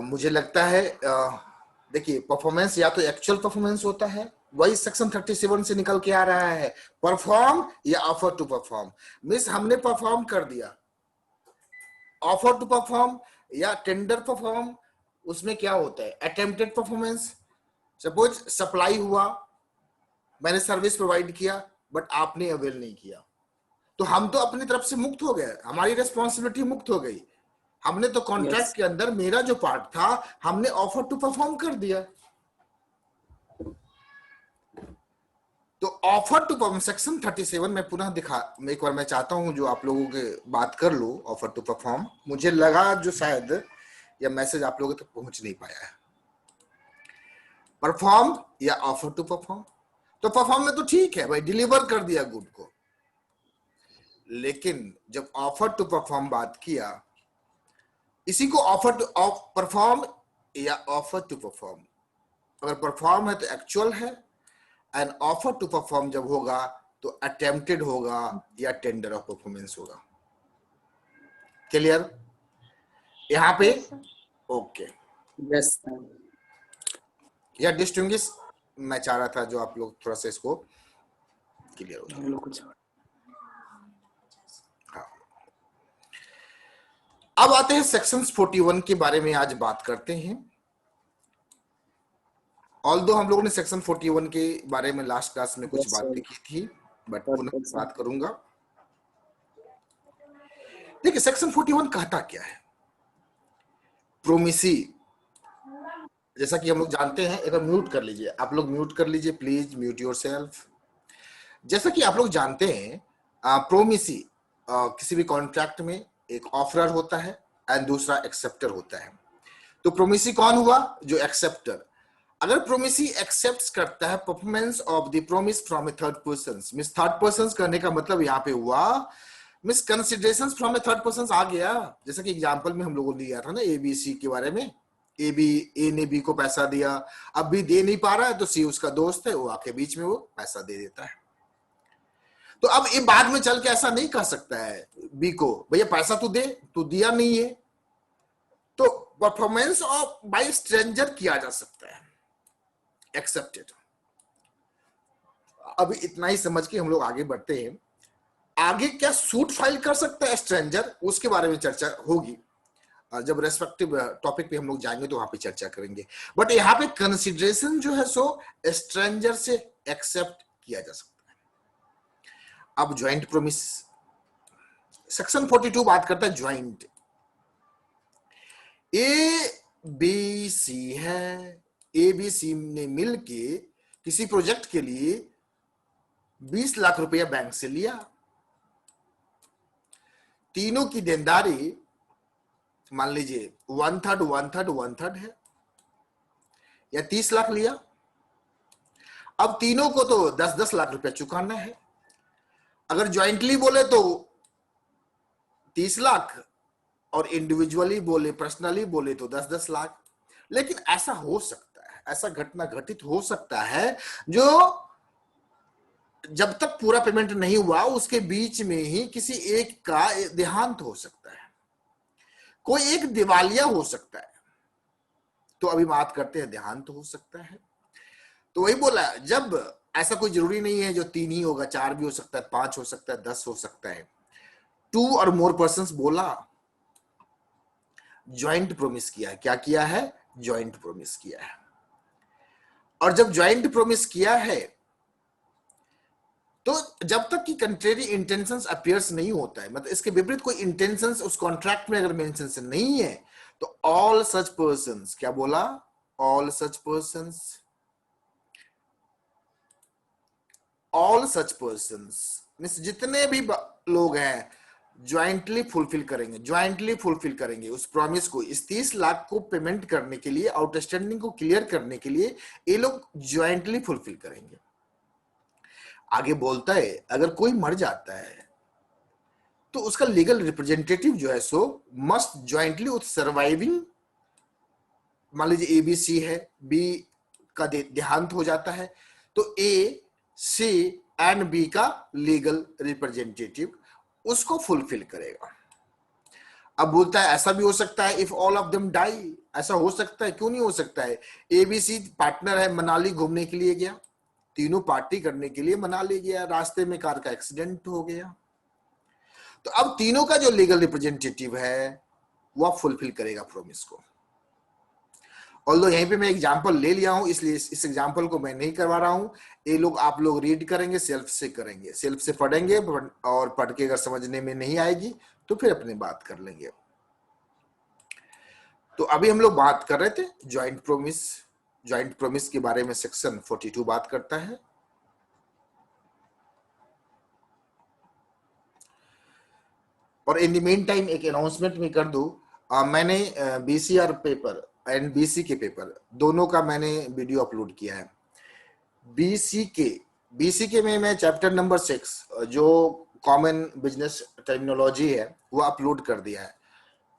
मुझे लगता है देखिए परफॉर्मेंस या तो एक्चुअल परफॉर्मेंस होता है, वही सेक्शन 37 से निकल के आ रहा है, परफॉर्म या ऑफर टू परफॉर्म। मिस हमने परफॉर्म कर दिया, ऑफर टू परफॉर्म या टेंडर परफॉर्म, उसमें क्या होता है अटेम्प्टेड परफॉर्मेंस। सपोज सप्लाई हुआ, मैंने सर्विस प्रोवाइड किया बट आपने अवेल नहीं किया, तो हम तो अपनी तरफ से मुक्त हो गए, हमारी रिस्पॉन्सिबिलिटी मुक्त हो गई। हमने तो कॉन्ट्रैक्ट Yes. के अंदर मेरा जो पार्ट था हमने ऑफर टू परफॉर्म कर दिया। तो ऑफर टू परफॉर्म सेक्शन 37 में पुनः दिखा, एक बार मैं चाहता हूं जो आप लोगों के बात कर लो ऑफर टू परफॉर्म। मुझे लगा जो शायद यह मैसेज आप लोगों तक पहुंच नहीं पाया है, परफॉर्म या ऑफर टू परफॉर्म। तो परफॉर्म में तो ठीक है भाई, डिलीवर कर दिया गुड को, लेकिन जब ऑफर टू परफॉर्म बात किया, इसी को ऑफर टू परफॉर्म या ऑफर टू परफॉर्म। अगर परफॉर्म है तो एक्चुअल है, एंड ऑफर टू परफॉर्म जब होगा तो अटेम्प्टेड होगा या टेंडर ऑफ परफॉर्मेंस होगा। क्लियर यहां पे? Okay Yes, sir. या डिस्टिंग्विश मैं चाह रहा था जो आप लोग थोड़ा सा इसको क्लियर हो जाए। हम लोग कुछ हाँ, अब आते हैं सेक्शन 41 के बारे में आज बात करते हैं। ऑल्दो हम लोगों ने सेक्शन 41 के बारे में लास्ट क्लास में कुछ Yes, बात sir. लिखी थी, बट पुनः Perfect, sir. बात करूंगा। देखिए सेक्शन 41 कहता क्या है। प्रोमिसी, जैसा कि हम लोग जानते हैं, एक बार म्यूट कर लीजिए, आप लोग म्यूट कर लीजिए प्लीज, म्यूट योरसेल्फ। जैसा कि आप लोग जानते हैं प्रोमिसी किसी भी कॉन्ट्रैक्ट में एक ऑफरर होता है एंड दूसरा एक्सेप्टर होता है। तो प्रोमिसी कौन हुआ? जो एक्सेप्टर। अगर प्रोमिसी एक्सेप्ट करता है performance of the promise from a third person, miss third person करने का मतलब यहाँ पे हुआ miss consideration from a third person आ गया। जैसा कि एग्जांपल में हम लोगों ने लिया था ना एबीसी के बारे में, ए ने बी को पैसा दिया, अब भी दे नहीं पा रहा है तो सी उसका दोस्त है, वो आके बीच में वो पैसा दे देता है। तो अब ये बाद में चल के ऐसा नहीं कह सकता है बी को, भैया पैसा तू दे, तू दिया नहीं है। तो परफॉर्मेंस ऑफ बाय स्ट्रेंजर किया जा सकता है, एक्सेप्टेड। अभी इतना ही समझ के हम लोग आगे बढ़ते हैं। आगे क्या सूट फाइल कर सकता है स्ट्रेंजर, उसके बारे में चर्चा होगी, जब रेस्पेक्टिव टॉपिक पे हम लोग जाएंगे तो वहां पे चर्चा करेंगे। बट यहाँ पे कंसिडरेशन जो है सो स्ट्रेंजर से एक्सेप्ट किया जा सकता है। अब ज्वाइंट प्रोमिस, सेक्शन 42 बात करता है ज्वाइंट। ए बी सी है, ए बी सी ने मिलके किसी प्रोजेक्ट के लिए 20 लाख रुपया बैंक से लिया। तीनों की देनदारी मान लीजिए 1/3 1/3 1/3 है, या 30 लाख लिया। अब तीनों को तो 10-10 लाख रुपया चुकाना है। अगर ज्वाइंटली बोले तो 30 लाख, और इंडिविजुअली बोले, पर्सनली बोले तो 10-10 लाख। लेकिन ऐसा हो सकता है, ऐसा घटना घटित हो सकता है जो जब तक पूरा पेमेंट नहीं हुआ उसके बीच में ही किसी एक का देहांत हो सकता है, कोई एक दिवालिया हो सकता है। तो अभी बात करते हैं देहांत हो सकता है। तो वही बोला, जब ऐसा कोई जरूरी नहीं है जो 3 ही होगा, 4 भी हो सकता है, 5 हो सकता है, 10 हो सकता है। 2 और मोर पर्संस बोला, ज्वाइंट प्रोमिस किया है। क्या किया है? ज्वाइंट प्रोमिस किया है। और जब ज्वाइंट प्रोमिस किया है तो जब तक कि कंट्रेरी इंटेंशंस अपीयर्स नहीं होता है, मतलब इसके विपरीत कोई इंटेंशंस उस कॉन्ट्रैक्ट में अगर मेंशन नहीं है, तो ऑल सच पर्संस, क्या बोला? All such persons, all such persons means जितने भी लोग हैं ज्वाइंटली फुलफिल करेंगे, ज्वाइंटली फुलफिल करेंगे उस प्रॉमिस को। इस 30 लाख को पेमेंट करने के लिए, आउटस्टैंडिंग को क्लियर करने के लिए ये लोग ज्वाइंटली फुलफिल करेंगे। आगे बोलता है अगर कोई मर जाता है तो उसका लीगल रिप्रेजेंटेटिव जो है सो मस्ट ज्वाइंटली उस सर्वाइविंग, मान लीजिए एबीसी है, बी का देहांत हो जाता है, तो ए सी एंड बी का लीगल रिप्रेजेंटेटिव उसको फुलफिल करेगा। अब बोलता है ऐसा भी हो सकता है if all of them die, ऐसा हो सकता है? क्यों नहीं हो सकता है? एबीसी पार्टनर है, मनाली घूमने के लिए गया, तीनों पार्टी करने के लिए मनाली गया, रास्ते में कार का एक्सीडेंट हो गया, तो अब तीनों का जो लीगल रिप्रेजेंटेटिव है वो फुलफिल करेगा प्रॉमिस को। ऑल्दो यहीं पे मैं एग्जांपल ले लिया हूं, इसलिए इस एग्जांपल को मैं नहीं करवा रहा हूं। ये लोग आप लोग रीड करेंगे, सेल्फ से करेंगे, सेल्फ से पढ़ेंगे, और पढ़ के अगर समझने में नहीं आएगी तो फिर अपनी बात कर लेंगे। तो अभी हम लोग बात कर रहे थे ज्वाइंट प्रोमिस। ज्वाइंट प्रोमिस के बारे में सेक्शन 42 बात करता है। और इन द मेन टाइम एक अनाउंसमेंट में कर दूं, मैंने बीसीआर पेपर एंड बीसी के पेपर दोनों का मैंने वीडियो अपलोड किया है। बीसी के में मैं चैप्टर नंबर 6 जो कॉमन बिजनेस टर्मिनोलॉजी है वो अपलोड कर दिया है।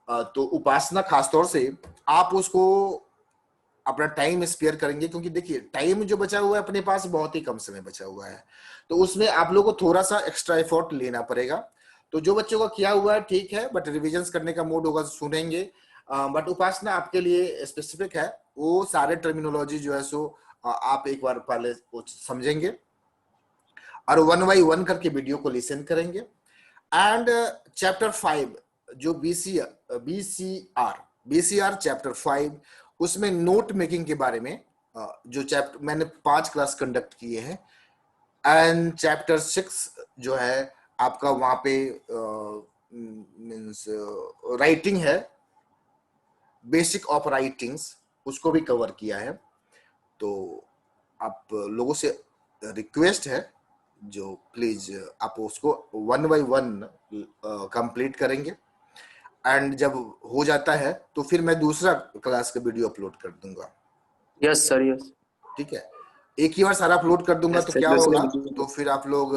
तो उपासना खासतौर से आप उसको अपना टाइम स्पेयर करेंगे, क्योंकि देखिए टाइम जो बचा हुआ है अपने पास बहुत ही कम समय बचा हुआ है, तो उसमें आप लोगों को थोड़ा सा एक्स्ट्रा एफर्ट लेना पड़ेगा। तो जो बच्चों का किया हुआ है ठीक है, बट रिविजन करने का मूड होगा तो सुनेंगे। बट उपासना आपके लिए स्पेसिफिक है, वो सारे टर्मिनोलॉजी जो है सो आप एक बार पहले समझेंगे और 1 बाई 1 करके वीडियो को लिसन करेंगे। एंड चैप्टर 5 जो बीसीआर चैप्टर 5, उसमें नोट मेकिंग के बारे में जो चैप्टर मैंने 5 क्लास कंडक्ट किए हैं। एंड चैप्टर 6 जो है आपका वहां पे मींस राइटिंग है, बेसिक ऑफ राइटिंग्स, उसको भी कवर किया है। तो आप लोगों से रिक्वेस्ट है जो प्लीज आप उसको 1 बाई 1 कंप्लीट करेंगे। एंड जब हो जाता है तो फिर मैं दूसरा क्लास का वीडियो अपलोड कर दूंगा। Yes sir, yes. ठीक है, एक ही बार सारा अपलोड कर दूंगा Yes, तो sir, क्या दूसरे होगा, वीडियो। तो फिर आप लोग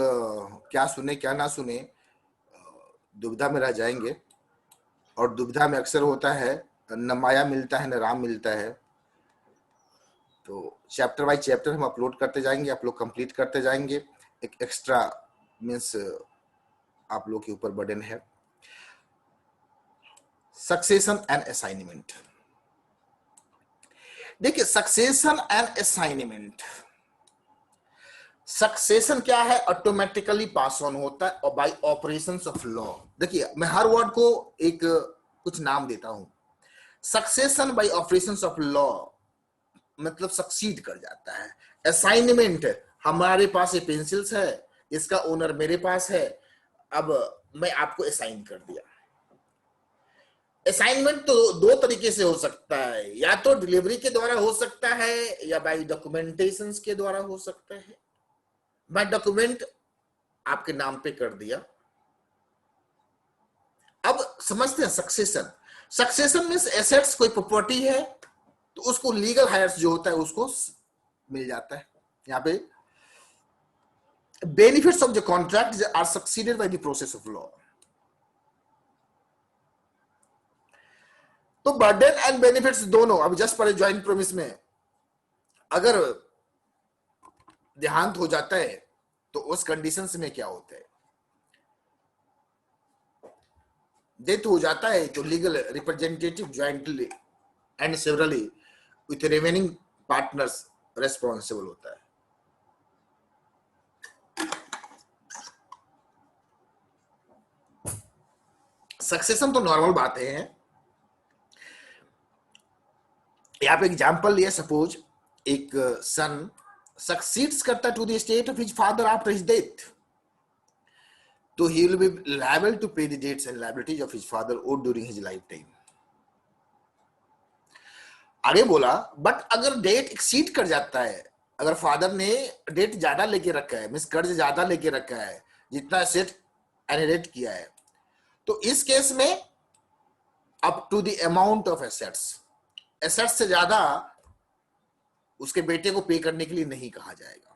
क्या सुने क्या ना सुने दुविधा में रह जाएंगे। और दुविधा में अक्सर होता है न माया मिलता है न राम मिलता है। तो चैप्टर बाय चैप्टर हम अपलोड करते जाएंगे, आप लोग कंप्लीट करते जाएंगे। एक एक्स्ट्रा मीन्स आप लोग के ऊपर बर्डन है। Succession and assignment. देखिए सक्सेशन एंड असाइनमेंट, सक्सेशन क्या है? ऑटोमेटिकली पास ऑन होता है और बाय ऑपरेशंस ऑफ लॉ। देखिए मैं हर वर्ड को एक कुछ नाम देता हूं। Succession by operations of law मतलब सक्सीड कर जाता है। असाइनमेंट, हमारे पास ये पेंसिल्स है, इसका ओनर मेरे पास है, अब मैं आपको असाइन कर दिया। असाइनमेंट तो दो तरीके से हो सकता है, या तो डिलीवरी के द्वारा हो सकता है या बाय डॉक्यूमेंटेशन के द्वारा हो सकता है। मैं डॉक्यूमेंट आपके नाम पे कर दिया। अब समझते हैं सक्सेशन। सक्सेशन में एसेट्स कोई प्रॉपर्टी है तो उसको लीगल हायर्स जो होता है उसको मिल जाता है। यहाँ पे benefits of the contract are succeeded by the process of law. तो बर्डन एंड बेनिफिट्स दोनों, अब जस्ट पर ज्वाइंट प्रोमिस में अगर देहांत हो जाता है तो उस कंडीशंस में क्या होता है? डेथ हो जाता है तो legal representative jointly and severally with remaining partners responsible होता है। सक्सेशन तो नॉर्मल बातें हैं। यहाँ पे एग्जांपल लिया, सपोज एक सन सक्सीड्स करता to the state of his father after his death, तो he will be liable to pay the debts and liabilities of his father owed during his lifetime। आगे बोला बट अगर date exceed कर जाता है, अगर father ने डेट ज्यादा लेके रखा है, मींस कर्ज ज्यादा लेके रखा है जितना एसेट इनहेरिट किया है, तो इस केस में up to the amount of assets, assets से ज्यादा उसके बेटे को पे करने के लिए नहीं कहा जाएगा।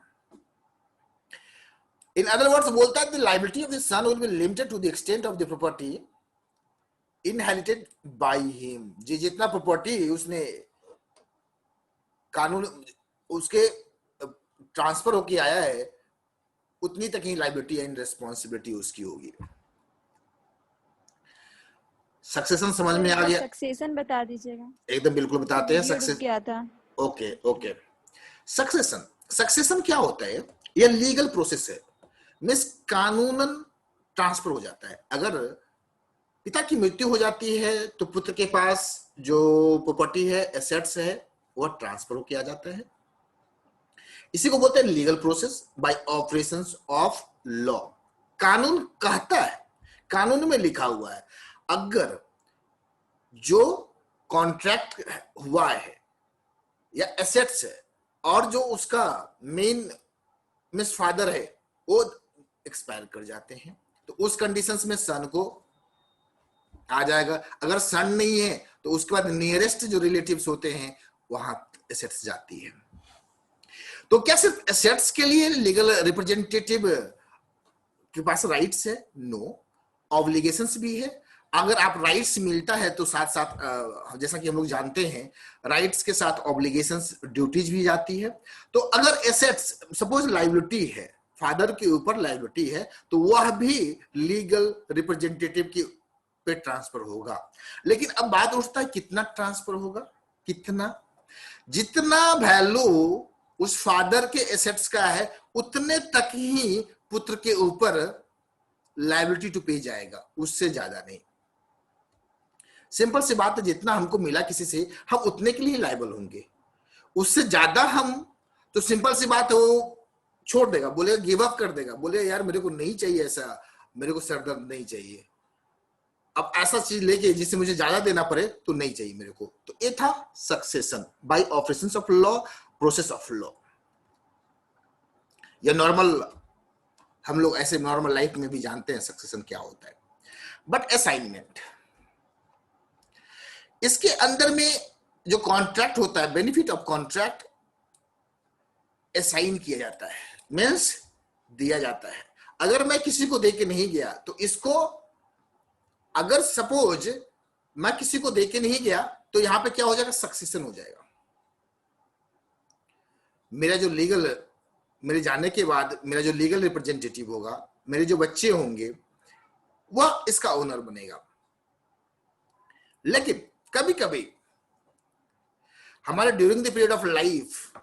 इन अदर वर्ड्स बोलता है the liability of the son will be limited to the extent of the property inherited by him. जितना प्रॉपर्टी उसने कानून उसके ट्रांसफर होके आया है उतनी तक ही लायबिलिटी एंड रिस्पॉन्सिबिलिटी उसकी होगी। सक्सेशन समझ सर में एक आ बार गया? सक्सेशन बता दीजिएगा, एकदम बिल्कुल बताते हैं। वीडियो रुक गया था। Okay okay. सक्सेशन, सक्सेशन क्या होता है? यह लीगल प्रोसेस है, मीन्स कानूनन ट्रांसफर हो जाता है। अगर पिता की मृत्यु हो जाती है तो पुत्र के पास जो प्रॉपर्टी है, एसेट्स है, वह ट्रांसफर किया जाता है। इसी को बोलते हैं legal process by operations of law. कानून कहता है, कानून में लिखा हुआ है, अगर जो कॉन्ट्रैक्ट हुआ है या एसेट्स है और जो उसका मेन मिस फादर है वो एक्सपायर कर जाते हैं, तो उस कंडीशंस में सन को आ जाएगा। अगर सन नहीं है तो उसके बाद नियरेस्ट जो रिलेटिव्स होते हैं वहां एसेट्स जाती है। तो क्या सिर्फ एसेट्स के लिए लीगल रिप्रेजेंटेटिव के पास राइट्स है? नो, ऑब्लिगेशंस भी है। अगर आप राइट्स मिलता है तो साथ साथ जैसा कि हम लोग जानते हैं राइट्स के साथ ऑब्लिगेशंस, ड्यूटीज भी जाती है। तो अगर एसेट्स सपोज लायबिलिटी है, फादर के ऊपर लायबिलिटी है, तो वह भी लीगल रिप्रेजेंटेटिव की पे ट्रांसफर होगा। लेकिन अब बात उठता है कितना ट्रांसफर होगा? कितना? जितना वैल्यू उस फादर के एसेट्स का है उतने तक ही पुत्र के ऊपर लायबिलिटी टू पे जाएगा, उससे ज्यादा नहीं। सिंपल सी बात है, जितना हमको मिला किसी से हम उतने के लिए लायबल होंगे, उससे ज्यादा हम तो सिंपल सी बात है वो छोड़ देगा, बोलेगा गिव अप कर देगा, बोलेगा यार मेरे को नहीं चाहिए ऐसा, मेरे को सरदर्द नहीं चाहिए। अब ऐसा चीज लेके जिससे मुझे ज्यादा देना पड़े तो नहीं चाहिए मेरे को। तो ये था succession by operations of law, process of law. या नॉर्मल हम लोग ऐसे नॉर्मल लाइफ में भी जानते हैं सक्सेशन क्या होता है। बट असाइनमेंट, इसके अंदर में जो कॉन्ट्रैक्ट होता है, बेनिफिट ऑफ कॉन्ट्रैक्ट असाइन किया जाता है, मीन्स दिया जाता है। अगर मैं किसी को दे के नहीं गया तो इसको, अगर सपोज मैं किसी को दे के नहीं गया तो यहां पे क्या हो जाएगा? सक्सेशन हो जाएगा। मेरा जो लीगल, मेरे जाने के बाद मेरा जो लीगल रिप्रेजेंटेटिव होगा, मेरे जो बच्चे होंगे, वह इसका ओनर बनेगा। लेकिन कभी कभी हमारे during the period of life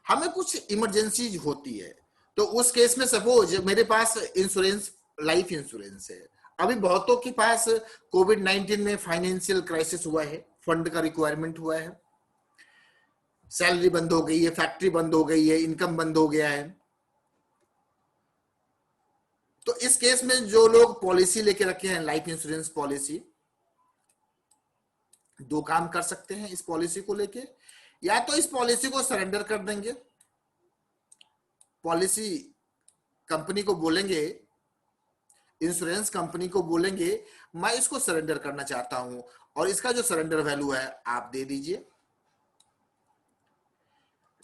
हमें कुछ इमरजेंसी होती है, तो उस केस में सपोज मेरे पास इंश्योरेंस, लाइफ इंश्योरेंस है। अभी बहुतों के पास कोविड-19 में फाइनेंशियल क्राइसिस हुआ है, फंड का रिक्वायरमेंट हुआ है, सैलरी बंद हो गई है, फैक्ट्री बंद हो गई है, इनकम बंद हो गया है। तो इस केस में जो लोग पॉलिसी लेके रखे हैं, लाइफ इंश्योरेंस पॉलिसी, दो काम कर सकते हैं इस पॉलिसी को लेके। या तो इस पॉलिसी को सरेंडर कर देंगे, पॉलिसी कंपनी को बोलेंगे, इंश्योरेंस कंपनी को बोलेंगे मैं इसको सरेंडर करना चाहता हूं और इसका जो सरेंडर वैल्यू है आप दे दीजिए।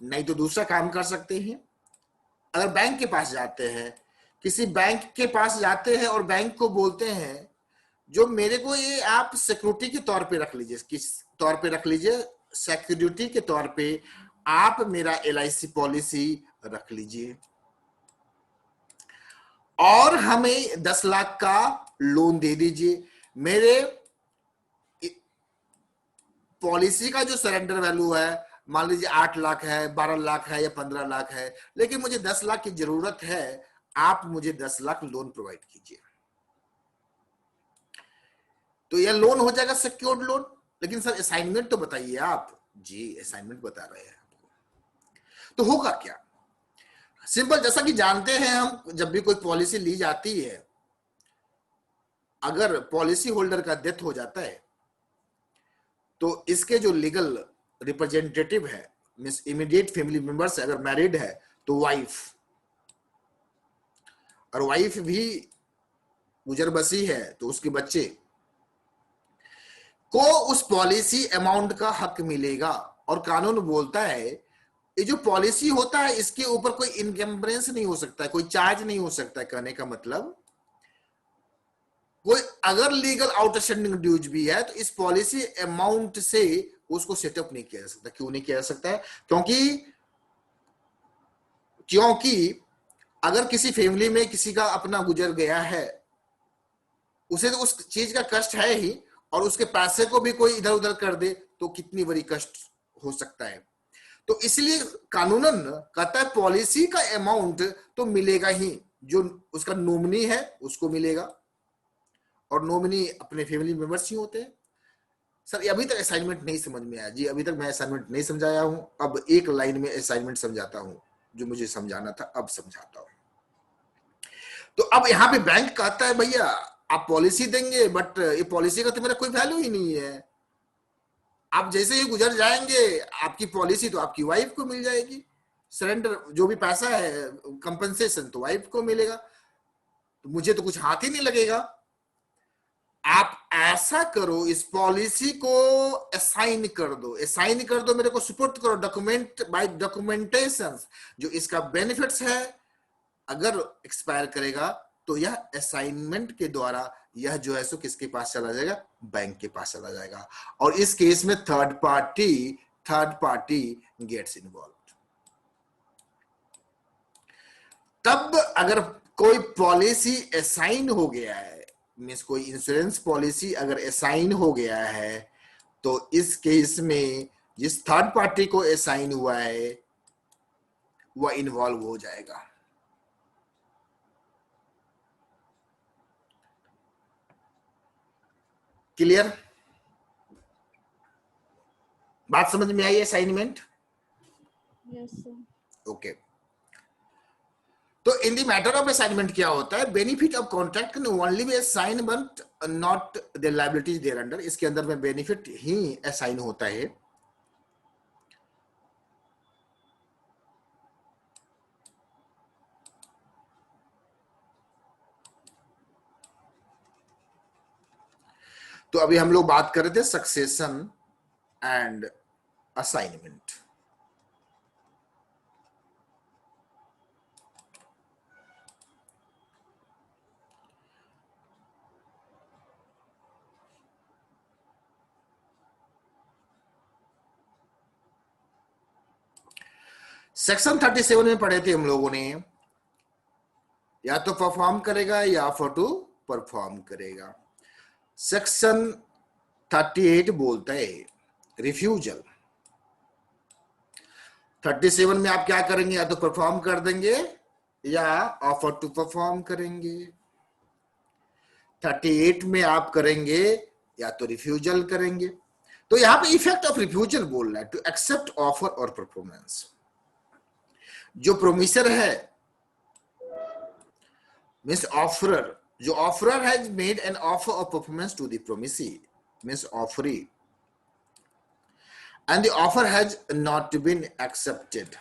नहीं तो दूसरा काम कर सकते हैं, अगर बैंक के पास जाते हैं, किसी बैंक के पास जाते हैं और बैंक को बोलते हैं जो मेरे को ये आप सिक्योरिटी के तौर पे रख लीजिए, किस तौर पे रख लीजिए? सिक्योरिटी के तौर पे आप मेरा LIC पॉलिसी रख लीजिए और हमें 10 लाख का लोन दे दीजिए। मेरे पॉलिसी का जो सरेंडर वैल्यू है मान लीजिए 8 लाख है, 12 लाख है या 15 लाख है, लेकिन मुझे 10 लाख की जरूरत है, आप मुझे 10 लाख लोन प्रोवाइड कीजिए। तो यह लोन हो जाएगा सिक्योर्ड लोन। लेकिन सर असाइनमेंट तो बताइए आप। जी असाइनमेंट बता रहे हैं आपको। तो होगा क्या? सिंपल, जैसा कि जानते हैं हम, जब भी कोई पॉलिसी ली जाती है, अगर पॉलिसी होल्डर का डेथ हो जाता है तो इसके जो लीगल रिप्रेजेंटेटिव है, मींस इमीडिएट फैमिली मेंबर्स, अगर मैरिड है तो वाइफ, और वाइफ भी गुजर बसी है तो उसके बच्चे को उस पॉलिसी अमाउंट का हक मिलेगा। और कानून बोलता है ये जो पॉलिसी होता है इसके ऊपर कोई इनकम्बरेंस नहीं हो सकता है, कोई चार्ज नहीं हो सकता है। कहने का मतलब कोई अगर लीगल आउटस्टैंडिंग ड्यूज भी है तो इस पॉलिसी अमाउंट से उसको सेटअप नहीं किया जा सकता। क्यों नहीं किया जा सकता है? क्योंकि अगर किसी फैमिली में किसी का अपना गुजर गया है उसे तो उस चीज का कष्ट है ही, और उसके पैसे को भी कोई इधर उधर कर दे तो कितनी बड़ी कष्ट हो सकता है। तो इसलिए कानूनन कहता है पॉलिसी का अमाउंट तो मिलेगा ही, जो उसका नॉमिनी है उसको मिलेगा, और नॉमिनी अपने फैमिली मेंबर्स ही होते हैं। सर अभी तक असाइनमेंट नहीं समझ में आया जी, अभी तक मैं असाइनमेंट नहीं समझाया हूं, अब एक लाइन में असाइनमेंट समझाता हूं, जो मुझे समझाना था अब समझाता हूं। तो अब यहाँ पे बैंक कहता है भैया आप पॉलिसी देंगे, बट ये पॉलिसी का तो मेरा कोई वैल्यू ही नहीं है, आप जैसे ही गुजर जाएंगे आपकी पॉलिसी तो आपकी वाइफ को मिल जाएगी, सरेंडर जो भी पैसा है कंपनसेशन तो वाइफ को मिलेगा, तो मुझे तो कुछ हाथ ही नहीं लगेगा। आप ऐसा करो, इस पॉलिसी को असाइन कर दो, असाइन कर दो, मेरे को सुपुर्द करो डॉक्यूमेंट बाय डॉक्यूमेंटेशन, जो इसका बेनिफिट्स है अगर एक्सपायर करेगा तो यह असाइनमेंट के द्वारा यह जो है सो किसके पास चला जाएगा, बैंक के पास चला जाएगा, और इस केस में थर्ड पार्टी गेट्स इन्वॉल्व। तब अगर कोई पॉलिसी असाइन हो गया है, मीन्स कोई इंश्योरेंस पॉलिसी अगर असाइन हो गया है, तो इस केस में जिस थर्ड पार्टी को असाइन हुआ है वह इन्वॉल्व हो जाएगा। क्लियर? बात समझ में आई? असाइनमेंट? Yes sir. ओके। तो in the matter of assignment क्या होता है, benefit of contract can only be assign but not the liabilities thereunder, इसके अंदर में बेनिफिट ही असाइन होता है। तो अभी हम लोग बात कर रहे थे सक्सेशन एंड असाइनमेंट। सेक्शन 37 में पढ़े थे हम लोगों ने, या तो परफॉर्म करेगा या फॉर टू परफॉर्म करेगा। सेक्शन 38 बोलता है रिफ्यूजल। 37 में आप क्या करेंगे, या तो परफॉर्म कर देंगे या ऑफर टू परफॉर्म करेंगे। 38 में आप करेंगे या तो रिफ्यूजल करेंगे। तो यहां पे इफेक्ट ऑफ रिफ्यूजल बोल रहा है, टू एक्सेप्ट ऑफर और परफॉर्मेंस। जो प्रोमिसर है मीन्स ऑफरर, जो offeror has made an offer of performance to the promisee means offeree, and the offer has not been accepted।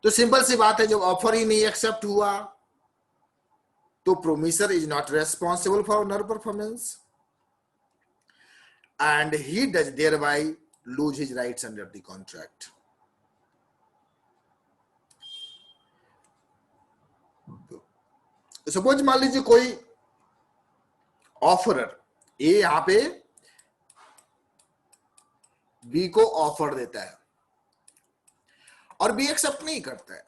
तो सिंपल सी बात है, जब ऑफर ही नहीं एक्सेप्ट हुआ तो promisor is not responsible for non performance and he does thereby lose his rights under the contract. Suppose मान लीजिए कोई ऑफरर ये यहां पे बी को ऑफर देता है और बी एक्सेप्ट नहीं करता है।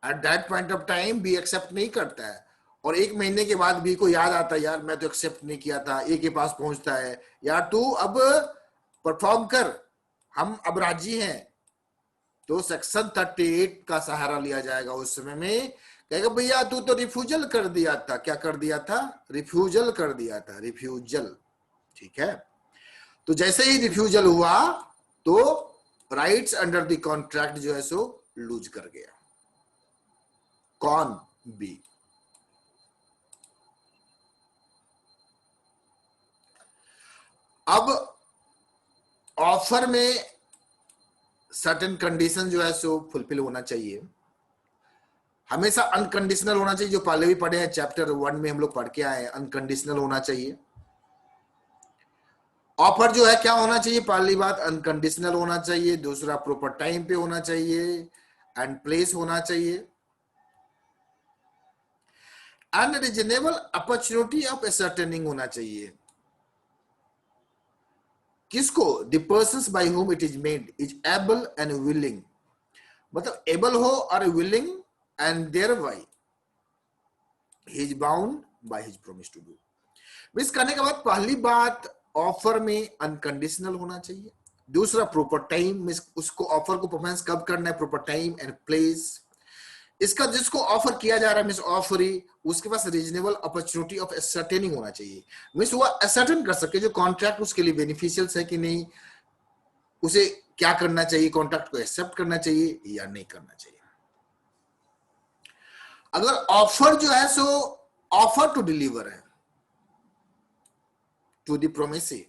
At that point of time B accept नहीं करता है, और एक महीने के बाद बी को याद आता है यार मैं तो एक्सेप्ट नहीं किया था। ए के पास पहुंचता है, यार तू अब परफॉर्म कर, हम अब राजी हैं। तो सेक्शन 38 का सहारा लिया जाएगा उस समय में, कहेगा भैया तू तो रिफ्यूजल कर दिया था। क्या कर दिया था? रिफ्यूजल कर दिया था, रिफ्यूजल। ठीक है, तो जैसे ही रिफ्यूजल हुआ तो राइट्स अंडर द कॉन्ट्रैक्ट जो है सो लूज कर गया। कौन? बी। अब ऑफर में सर्टेन कंडीशन जो है सो फुलफिल होना चाहिए, हमेशा अनकंडीशनल होना चाहिए, जो पहले भी पढ़े हैं चैप्टर 1 में हम लोग पढ़ के आए हैं, अनकंडीशनल होना चाहिए। ऑफर जो है क्या होना चाहिए? पहली बात अनकंडीशनल होना चाहिए, दूसरा प्रॉपर टाइम पे होना चाहिए एंड प्लेस होना चाहिए, and reasonable opportunity of ascertaining होना चाहिए। किसको? The persons by whom it is made is able and willing, मतलब एबल हो और willing and thereby he is bound by his promise to do। Miss करने के बाद पहली बात ऑफर में अनकंडीशनल होना चाहिए। दूसरा प्रॉपर टाइम, मिस उसको ऑफर को परफॉर्मेंस कब करना है, प्रॉपर टाइम एंड प्लेस। इसका जिसको ऑफर किया जा रहा है मिस ऑफरी, उसके पास रीजनेबल अपॉर्चुनिटी ऑफ असर्टेनिंग होना चाहिए। मिस वो असर्टेन कर सके जो कॉन्ट्रैक्ट उसके लिए बेनिफिशियल है कि नहीं, उसे क्या करना चाहिए, कॉन्ट्रैक्ट को एक्सेप्ट करना चाहिए या नहीं करना चाहिए। अगर ऑफर जो है सो ऑफर टू डिलीवर है टू द प्रोमिसी,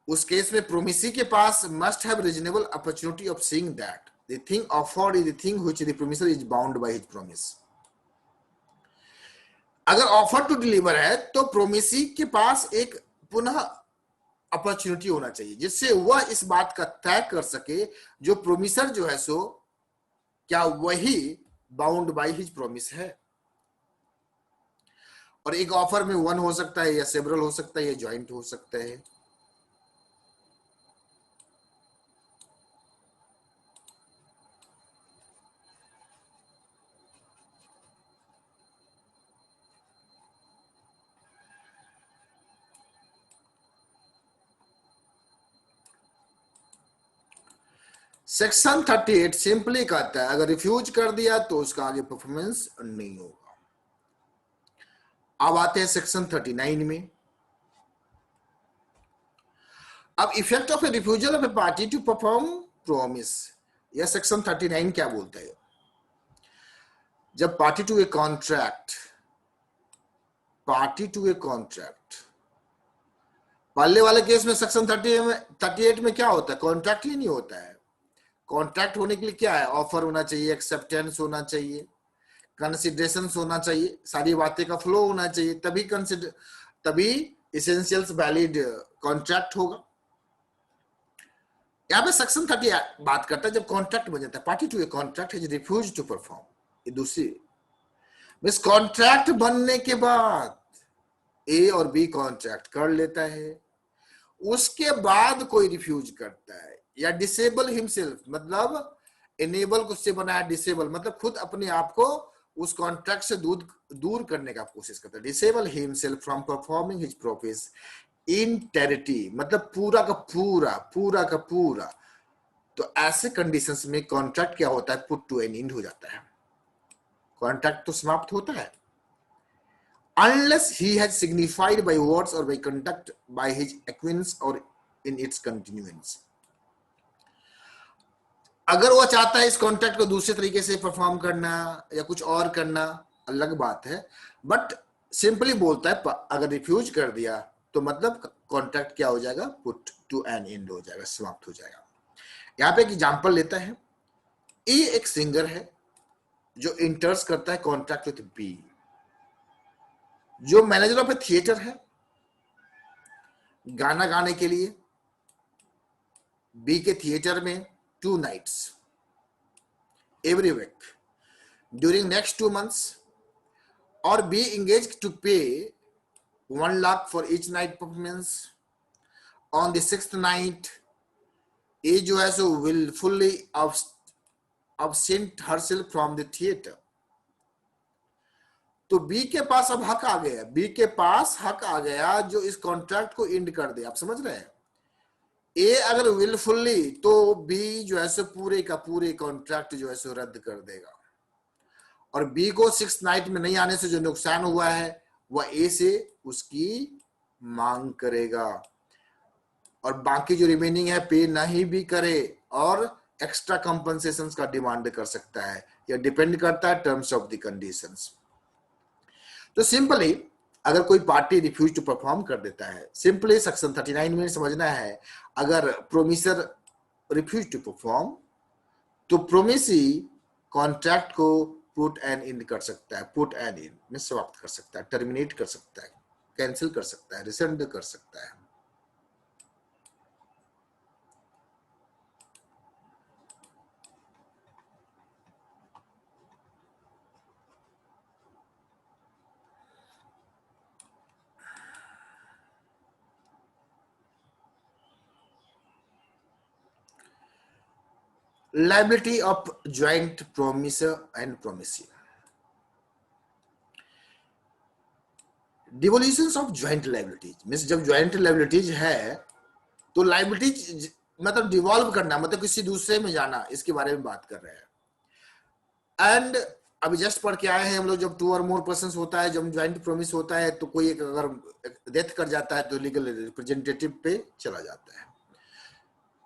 उस केस में प्रोमिसी के पास must have reasonable opportunity of seeing that the thing offered is the thing which the promiser is bound by his promise। अगर offer to deliver है तो promisee के पास एक पुनः अपॉर्चुनिटी होना चाहिए जिससे वह इस बात का तय कर सके जो प्रोमिसर जो है सो क्या वही बाउंड बाय हिज प्रॉमिस है। और एक ऑफर में वन हो सकता है या सेवरल हो सकता है या ज्वाइंट हो सकता है। सेक्शन 38 सिंपली कहता है अगर रिफ्यूज कर दिया तो उसका आगे परफॉर्मेंस नहीं होगा। अब आते हैं सेक्शन 39 में। अब effect of a refusal of a party to perform promise, यह सेक्शन 39 क्या बोलता है। जब पार्टी टू ए कॉन्ट्रैक्ट, पहले वाले केस में सेक्शन 38 में क्या होता है, कॉन्ट्रैक्ट ही नहीं होता है। कॉन्ट्रैक्ट होने के लिए क्या है, ऑफर होना चाहिए, एक्सेप्टेंस होना चाहिए, कंसिडरेशन होना चाहिए, सारी बातें का फ्लो होना चाहिए, तभी एसेंशियल्स वैलिड कॉन्ट्रैक्ट होगा। यहाँ पे सेक्शन 30 बात करता है जब कॉन्ट्रैक्ट बन जाता है, party to a contract has refused to perform, ये दूसरी मिस कॉन्ट्रैक्ट बनने के बाद ए और बी कॉन्ट्रैक्ट कर लेता है, उसके बाद कोई रिफ्यूज करता है या डिसेबल हिमसेल्फ, मतलब एनेबल को से बनाया, डिसेबल मतलब खुद अपने आप को उस कॉन्ट्रैक्ट से दूर करने का कोशिश करता है। Disable himself from performing his promise entirety, मतलब पूरा का पूरा। तो ऐसे कंडीशंस में कॉन्ट्रैक्ट क्या होता है, पुट टू एन एंड हो जाता है, कॉन्ट्रैक्ट तो समाप्त होता है। Unless he has signified by words or by conduct by his acquiescence or in its continuance। अगर वो चाहता है इस कॉन्ट्रैक्ट को दूसरे तरीके से परफॉर्म करना या कुछ और करना अलग बात है, बट सिंपली बोलता है अगर रिफ्यूज कर दिया तो मतलब कॉन्ट्रैक्ट क्या हो जाएगा, पुट टू एन एंड हो जाएगा, समाप्त हो जाएगा। यहाँ पे एक एग्जांपल लेता है, ए एक सिंगर है जो इंटर्स करता है कॉन्ट्रैक्ट विथ बी, जो मैनेजर ऑफ ए थिएटर है गाना गाने के लिए बी के थिएटर में 2 nights every week during next 2 months, और B engaged to pay 1 lakh for each night performance। on the 6th night ए जो है सो willfully absent herself from the theater। तो बी के पास अब हक आ गया, बी के पास हक आ गया जो इस कॉन्ट्रैक्ट को एंड कर दे। आप समझ रहे हैं, ए अगर विलफुली तो बी जो है सो पूरे का पूरे कॉन्ट्रैक्ट जो है सो रद्द कर देगा, और बी को 6th नाइट में नहीं आने से जो नुकसान हुआ है वह ए से उसकी मांग करेगा, और बाकी जो रिमेनिंग है पे नहीं भी करे और एक्स्ट्रा कंपनसेशन का डिमांड कर सकता है, यह डिपेंड करता है टर्म्स ऑफ द कंडीशंस। तो सिंपली अगर कोई पार्टी रिफ्यूज टू परफॉर्म कर देता है, सिंपली सेक्शन 39 में समझना है, अगर प्रोमिसर रिफ्यूज टू परफॉर्म तो प्रोमिसी कॉन्ट्रैक्ट को पुट एन एंड कर सकता है, पुट एन एंड में समाप्त कर सकता है, टर्मिनेट कर सकता है, कैंसिल कर सकता है, रिसेंड कर सकता है। Liability of joint promisor and promisee। Devolution of joint liabilities means जब ज्वाइंट लाइबिलिटीज है तो लाइबिलिटीज मतलब डिवॉल्व करना, मतलब किसी दूसरे में जाना, इसके बारे में बात कर रहे हैं। एंड अभी जस्ट पढ़ के आए हैं हम लोग, जब 2 और मोर पर्सन होता है, जब ज्वाइंट प्रोमिस होता है तो कोई एक अगर डेथ कर जाता है तो लीगल रिप्रेजेंटेटिव पे चला जाता है।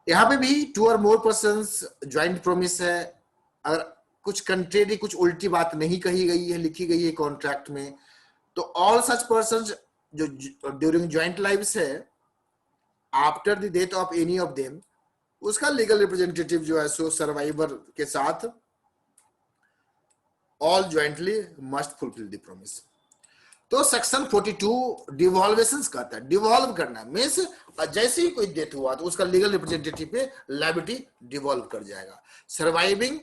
यहाँ पे भी 2 or more person joint promise है। अगर कुछ कंट्रेरी, कुछ उल्टी बात नहीं कही गई है, लिखी गई है कॉन्ट्रैक्ट में, तो ऑल सच पर्सन जो ड्यूरिंग ज्वाइंट लाइव्स है, after the death of any of them, उसका लीगल रिप्रेजेंटेटिव जो है सो सर्वाइवर के साथ all jointly must fulfil the promise. तो सेक्शन 42 डिवॉल्वेशंस कहता है, डिवॉल्व करना मीन्स जैसे ही कोई डेथ हुआ तो उसका लीगल रिप्रेजेंटेटिव पे लायबिलिटी डिवॉल्व कर जाएगा। सर्वाइविंग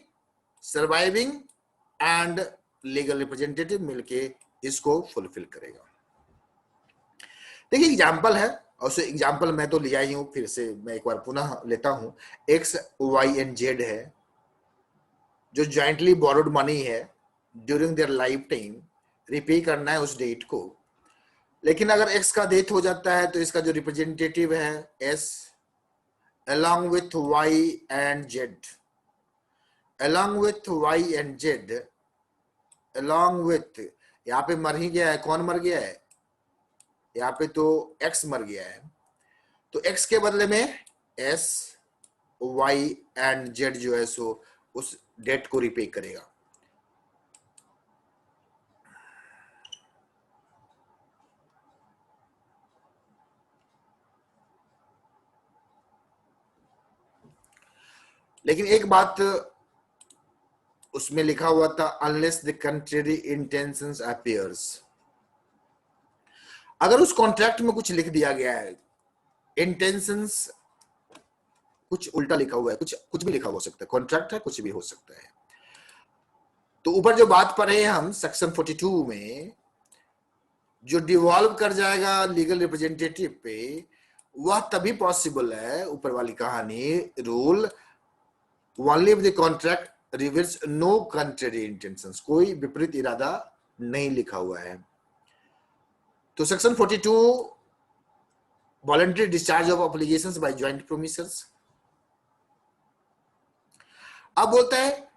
एंड लीगल रिप्रेजेंटेटिव मिलके इसको फुलफिल करेगा। देखिए एग्जाम्पल है, और उसे एग्जाम्पल मैं तो लिया ही हूं, फिर से मैं एक बार पुनः लेता हूं। एक्स, वाई एंड जेड है जो ज्वाइंटली बोरोड मनी है, during their life time repay करना है उस डेट को। लेकिन अगर एक्स का डेथ हो जाता है तो इसका जो रिप्रेजेंटेटिव है S, along with y and z, along with y and z, along with, यहाँ पे मर ही गया है, कौन मर गया है, यहाँ पे तो x मर गया है, तो x के बदले में s, y and z जो है सो उस डेट को रिपे करेगा। लेकिन एक बात उसमें लिखा हुआ था, unless the contrary intentions appears. अगर उस कॉन्ट्रैक्ट में कुछ लिख दिया गया है, इंटेंशंस कुछ उल्टा लिखा हुआ है, कुछ भी लिखा हो सकता है, कॉन्ट्रैक्ट है, कुछ भी हो सकता है। तो ऊपर जो बात पढ़े हैं हम सेक्शन 42 में, जो डिवॉल्व कर जाएगा लीगल रिप्रेजेंटेटिव पे, वह तभी पॉसिबल है, ऊपर वाली कहानी rule, only if the contract reveals no contrary intentions, कोई विपरीत इरादा नहीं लिखा हुआ है। तो section 42 voluntary discharge of obligations by joint promisors. अब बोलता है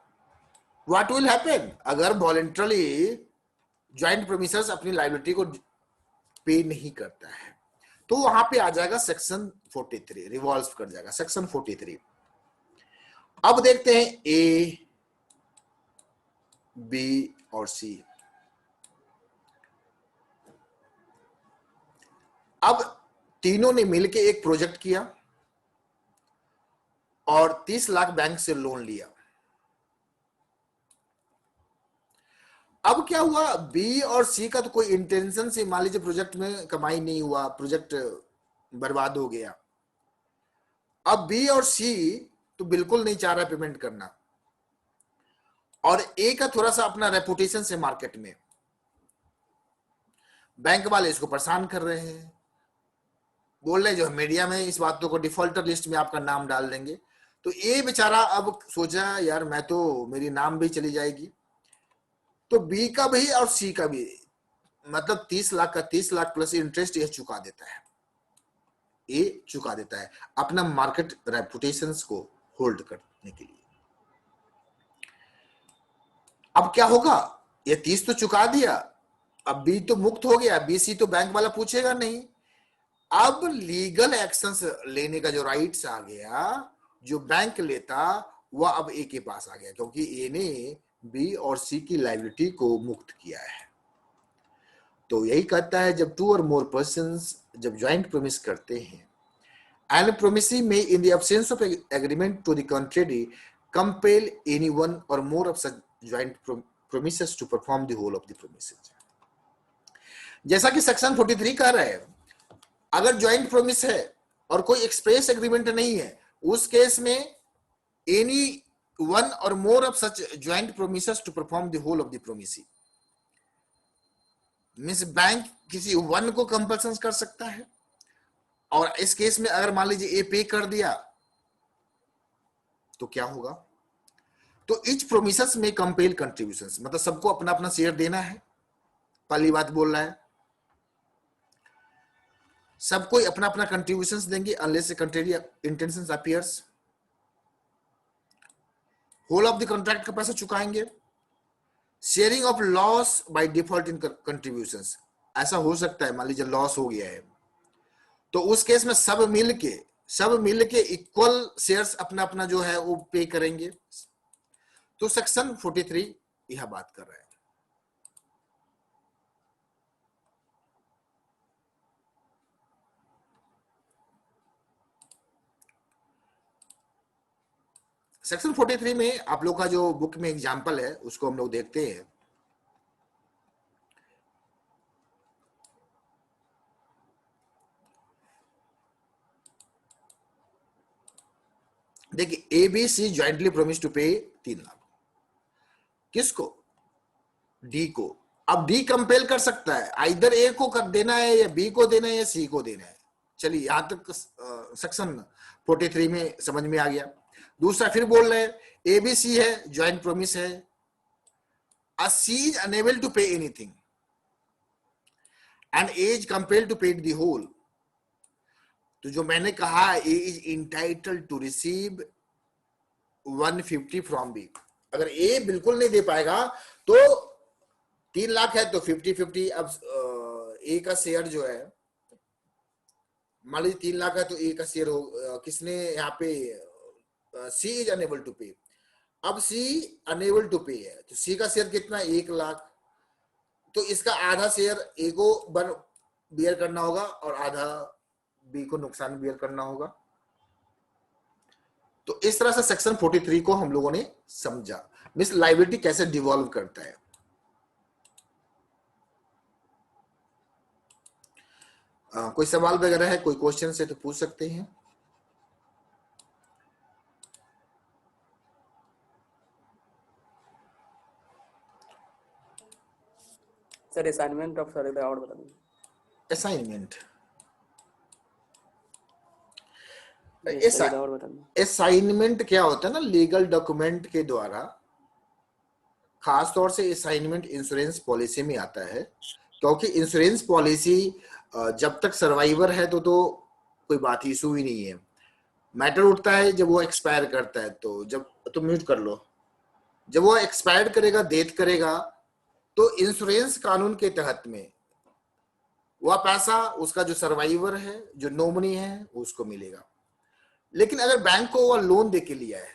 व्हाट विल हैपन अगर वॉलंटरली ज्वाइंट प्रोमिसर्स अपनी लायबिलिटी को पे नहीं करता है, तो वहां पे आ जाएगा सेक्शन 43, रिवॉल्व कर जाएगा सेक्शन 43। अब देखते हैं ए, बी और सी। अब तीनों ने मिलकर एक प्रोजेक्ट किया और 30 लाख बैंक से लोन लिया। अब क्या हुआ, बी और सी का तो कोई इंटेंशन से मान लीजिए प्रोजेक्ट में कमाई नहीं हुआ, प्रोजेक्ट बर्बाद हो गया। अब बी और सी तो बिल्कुल नहीं चाह रहा पेमेंट करना, और ए का थोड़ा सा अपना रेपुटेशन से मार्केट में, बैंक वाले इसको परेशान कर रहे हैं, बोल रहे जो मीडिया में इस बातों को डिफॉल्टर लिस्ट में आपका नाम डाल देंगे। तो ए बेचारा अब सोचा यार मैं तो, मेरी नाम भी चली जाएगी। तो बी का भी और सी का भी, मतलब 30 लाख का 30 लाख प्लस इंटरेस्ट ये चुका देता है, ये चुका देता है अपना मार्केट रेपुटेशन को होल्ड करने के लिए। अब क्या होगा, ये 30 तो चुका दिया, अब बी तो मुक्त हो गया, बी सी तो बैंक वाला पूछेगा नहीं। अब लीगल एक्शंस लेने का जो राइट्स आ गया, जो बैंक लेता वह अब ए के पास आ गया, क्योंकि ए ने बी और सी की लायबिलिटी को मुक्त किया है। तो यही कहता है जब 2 और मोर पर्सन्स जब ज्वाइंट प्रोमिस करते हैं, and promisee may in the absence of agreement to the contrary compel any one or more of such joint promises to perform the whole of the promises. जैसा कि section 43 कह रहा है, अगर joint promise है और कोई एक्सप्रेस एग्रीमेंट नहीं है, उस केस में any one or more of such joint promises to perform the whole of the promise, means bank किसी वन को कंपल्सन कर सकता है। और इस केस में अगर मान लीजिए ए पे कर दिया तो क्या होगा, तो इच प्रोमिसेस में कंपेल कंट्रीब्यूशंस, मतलब सबको अपना अपना शेयर देना है, पहली बात बोल रहा है। सब कोई अपना अपना कंट्रीब्यूशंस देंगे unless a contrary intentions appears. Whole of the contract का पैसा चुकाएंगे। Sharing of loss by default in contributions, ऐसा हो सकता है मान लीजिए लॉस हो गया है, तो उस केस में सब मिल के इक्वल शेयर्स अपना अपना जो है वो पे करेंगे। तो सेक्शन 43 यह बात कर रहा है। सेक्शन 43 में आप लोग का जो बुक में एग्जाम्पल है उसको हम लोग देखते हैं। देखिए ABC ज्वाइंटली प्रोमिस टू पे 3 लाख। किसको? डी को। अब डी कंपेल कर सकता है, आइदर ए को कर देना है या बी को देना है या सी को देना है। चलिए यहां तक सेक्शन 43 में समझ में आ गया। दूसरा फिर बोल रहे हैं ABC है, ज्वाइंट प्रोमिस है, C is unable to pay anything and A is compelled to pay the whole. तो जो मैंने कहा A is entitled to receive 150 from B. अगर ए बिल्कुल नहीं दे पाएगा तो 3 लाख है तो 50-50। अब ए का शेयर जो है मान लीजिए 3 लाख है तो ए का शेयर हो किसने यहाँ पे सी इज अनेबल टू पे। अब सी अनेबल टू पे है तो सी का शेयर कितना 1 लाख, तो इसका आधा शेयर ए को बियर करना होगा और आधा बी को नुकसान बियर करना होगा। तो इस तरह से सेक्शन 43 को हम लोगों ने समझा, मिस लायबिलिटी कैसे डिवॉल्व करता है। कोई सवाल वगैरह है, कोई क्वेश्चन है तो पूछ सकते हैं। सर असाइनमेंट ऑफ सर और बता दीजिए। असाइनमेंट क्या होता है ना, लीगल डॉक्यूमेंट के द्वारा, खास तौर से असाइनमेंट इंश्योरेंस पॉलिसी में आता है, क्योंकि इंश्योरेंस पॉलिसी जब तक सर्वाइवर है तो कोई बात इशू ही नहीं है। मैटर उठता है जब वो एक्सपायर करता है, तो जब तो म्यूट कर लो, जब वो एक्सपायर करेगा, डेथ करेगा, तो इंश्योरेंस कानून के तहत में वह पैसा उसका जो सर्वाइवर है, जो नॉमिनी है, उसको मिलेगा। लेकिन अगर बैंक को वह लोन दे के लिया है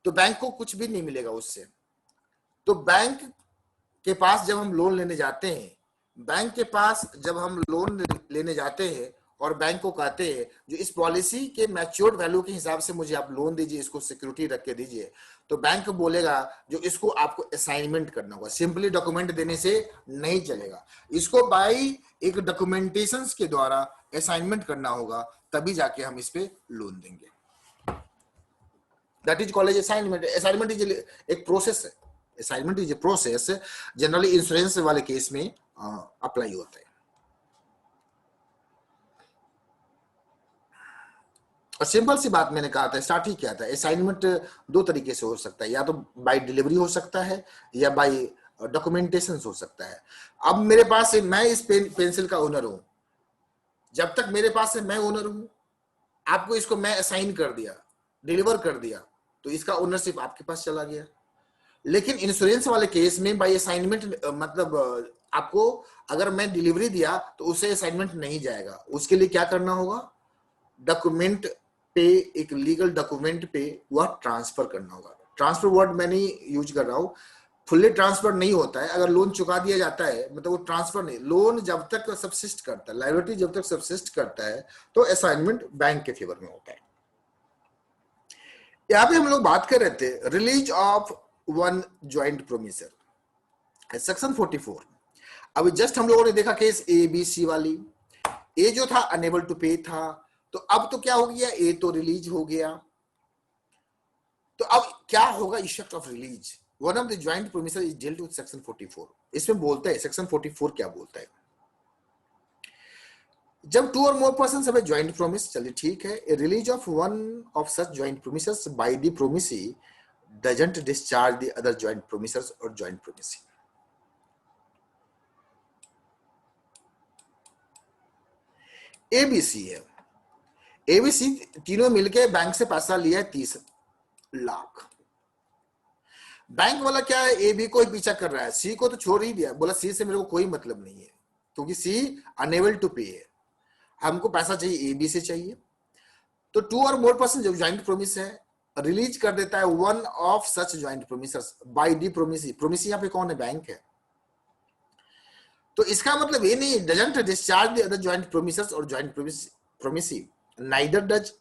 तो बैंक को कुछ भी नहीं मिलेगा उससे। तो बैंक के पास जब हम लोन लेने जाते हैं, और बैंक को कहते हैं जो इस पॉलिसी के मैच्योर्ड वैल्यू के हिसाब से मुझे आप लोन दीजिए, इसको सिक्योरिटी रख के दीजिए, तो बैंक बोलेगा जो इसको आपको असाइनमेंट करना होगा, सिंपली डॉक्यूमेंट देने से नहीं चलेगा, इसको बाय एक डॉक्यूमेंटेशंस के द्वारा असाइनमेंट करना होगा, तभी जाके हम इस पे लोन देंगे। That is called assignment. Assignment is एक प्रोसेस है, assignment is a process, generally insurance वाले केस में अप्लाई होता है। और सिंपल सी बात मैंने कहा था, स्टार्ट ही किया था, असाइनमेंट 2 तरीके से हो सकता है, या तो बाय डिलीवरी हो सकता है या बाय डॉक्यूमेंटेशन हो सकता है। अब मेरे पास से मैं इस पेंसिल का ओनर हूं, जब तक मेरे पास से मैं ओनर हूं, आपको इसको मैं असाइन कर दिया, डिलीवर कर दिया, तो इसका ओनरशिप आपके पास चला गया। लेकिन इंश्योरेंस वाले केस में बाय असाइनमेंट मतलब आपको अगर मैं डिलीवरी दिया तो उससे असाइनमेंट नहीं जाएगा। उसके लिए क्या करना होगा, डॉक्यूमेंट पे, एक लीगल डॉक्यूमेंट पे वह ट्रांसफर करना होगा। ट्रांसफर वर्ड मैं नहीं यूज कर रहा हूं, फुल्ली ट्रांसफर नहीं होता है। अगर लोन चुका दिया जाता है मतलब वो ट्रांसफर नहीं, लोन जब तक सबसिस्ट करता है, लायबिलिटी जब तक सबसिस्ट करता है, तो असाइनमेंट बैंक के फेवर में होता है। यहां पे हम लोग बात कर रहे थे release of one joint promisor, section 44। अभी जस्ट हम लोगों ने देखा केस ABC वाली, ए जो था अनेबल टू पे था, तो अब तो क्या हो गया, ए तो रिलीज हो गया। तो अब क्या होगा effect of release, one of the joint promisor is dealt with section 44। इसमें बोलता है सेक्शन 44 क्या बोलता है, जब 2 or more persons have a joint promise, चलिए ठीक है, a release of one of such joint promisors by the promisee doesn't discharge the other joint promisors or joint promisee. ABC है, एबीसी तीनों मिलके बैंक से पैसा लिया है 30 लाख। बैंक वाला क्या है, ए बी को ही पीछा कर रहा है, सी को तो छोड़ ही दिया, बोला सी से मेरे को कोई मतलब नहीं है क्योंकि सी अनेबल टू पे है, हमको पैसा चाहिए, ए बी से चाहिए। तो 2 और मोर पर्सन जो ज्वाइंट प्रोमिस है रिलीज कर देता है one of such joint promisors by the promisee. Promisee यहाँ पे कौन है, बैंक है। तो इसका मतलब ये नहीं doesn't discharge the other joint promisors or joint promisee, neither does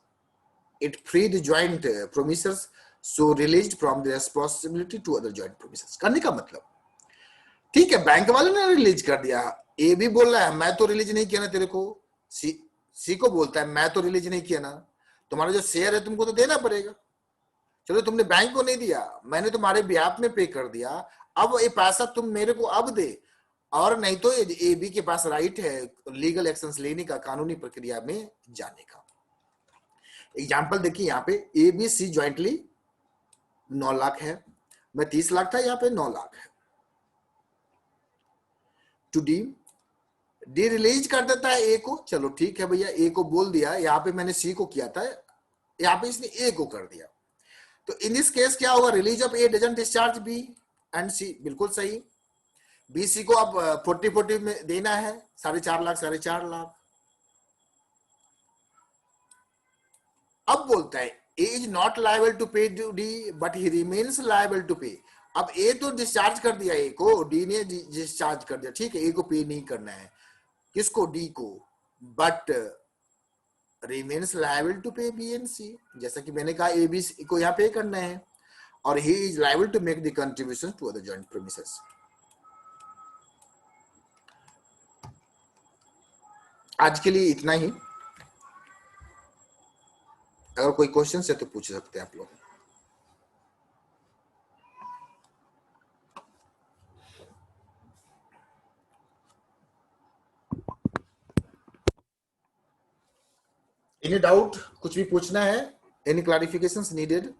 it free the joint promisors so released from the responsibility to other joint promisors. करने का मतलब ठीक है, बैंक वाले ने रिलीज कर दिया, ए भी बोल रहा है मैं तो रिलीज नहीं किया ना तेरे को, सी को बोलता है मैं तो रिलीज नहीं किया ना, तुम्हारा जो शेयर है तुमको तो देना पड़ेगा, चलो तुमने बैंक को नहीं दिया, मैंने तुम्हारे बिहाफ में पे कर दिया, अब ये पैसा तुम मेरे को अब दे, और नहीं तो ए बी के पास राइट है लीगल एक्शंस लेने का, कानूनी प्रक्रिया में जाने का। एग्जाम्पल देखिए यहाँ पे A B C jointly 9 lakh है, मैं 30 लाख था, यहाँ पे 9 लाख है। टू डी, डी रिलीज कर देता है ए को, चलो ठीक है भैया, ए को बोल दिया, यहाँ पे मैंने सी को किया था, यहाँ पे इसने ए को कर दिया। तो इन दिस केस क्या होगा, release of A doesn't discharge B and C, बिल्कुल सही। बी सी को अब 40-40 में देना है, 4.5 लाख 4.5 लाख। अब बोलता है A is not liable to pay to D but he remains liable to pay. अब ए तो डिस्चार्ज कर दिया ए को, डी ने डिस्चार्ज कर दिया, ठीक है, ए को पे नहीं करना है, किसको, डी को, बट रिमेन्स लायबल टू पे बी एंड सी। जैसा कि मैंने कहा ए बी को यहाँ पे करना है, और he is liable to make the contribution to other joint premises. आज के लिए इतना ही, अगर कोई क्वेश्चन है तो पूछ सकते हैं आप लोग। एनी डाउट, कुछ भी पूछना है, एनी क्लैरिफिकेशंस नीडेड?